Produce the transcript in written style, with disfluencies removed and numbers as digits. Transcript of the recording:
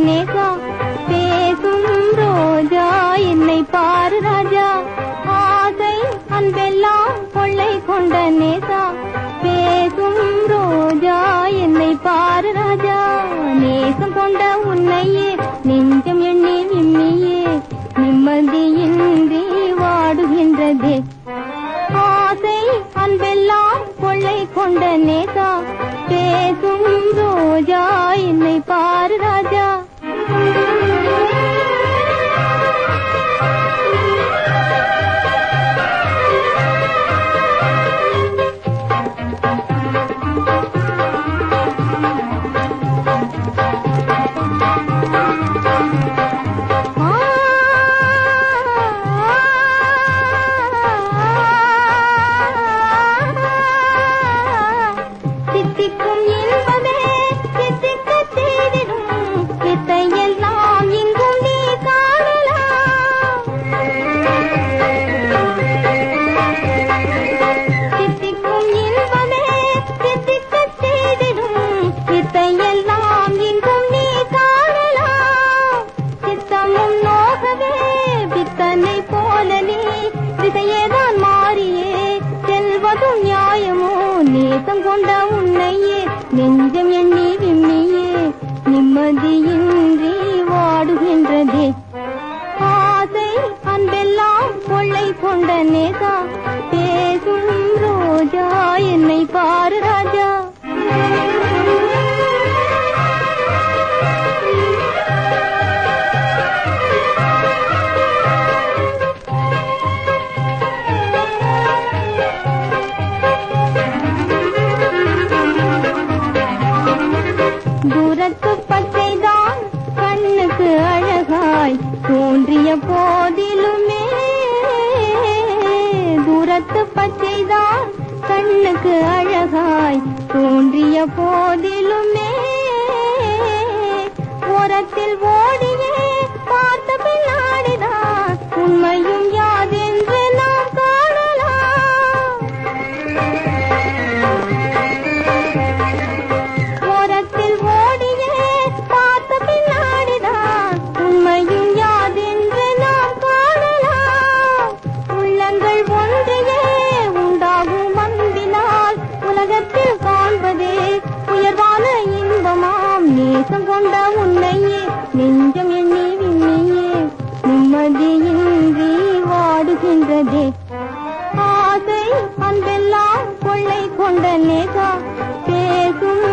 நேசா பேசும் ரோஜா என்னை பாரு ராஜா ஆசை அன்பெல்லாம் கொள்ளை கொண்ட நேசா பேசும் ரோஜா என்னை பாரு ராஜா நேசம் கொண்ட உன்னையே நெஞ்சம் எண்ணி விம்மியே நிம்மதியின்றி வாடுகின்றதே ஆசை அன்பெல்லாம் கொள்ளை கொண்ட நேசா பேசும் ரோஜா என்னை பாரு ராஜா நேசம் கொண்ட உன்னையே நெஞ்சம் எண்ணி விம்மியே நிம்மதியின்றி வாடுகின்றதே ஆசை அன்பெல்லாம் கொள்ளை கொண்ட நேசா பேசும் ரோஜா என்னை பாரு ராஜா தூரத்து பச்சைதான் கண்ணுக்கு அழகாய் தோன்றிய போதிலுமே தூரத்து பச்சைதான் கண்ணுக்கு அழகாய் தோன்றிய போதிலுமே ஓரத்தில் ஓடியே பார்த்த பின்னாடிதான் உண்மையும் யாதென்று நாம் காணலாம் ஓரத்தில் ஓடியே பார்த்த பின்னாடிதான் உண்மையும் யாதென்று நாம் காணலாம் உள்ளங்கள் ஒன்றையே உண்டாகும் அன்பினால் உலகத்தில் காண்பதே உயர்வான இன்பமாம் நேசம் கொண்ட உன்னையே நெஞ்சம் எண்ணி விம்மியே நிம்மதியின்றி வாடுகின்றதே ஆசை அன்பெல்லாம் கொள்ளை கொண்ட நேசா பேசும்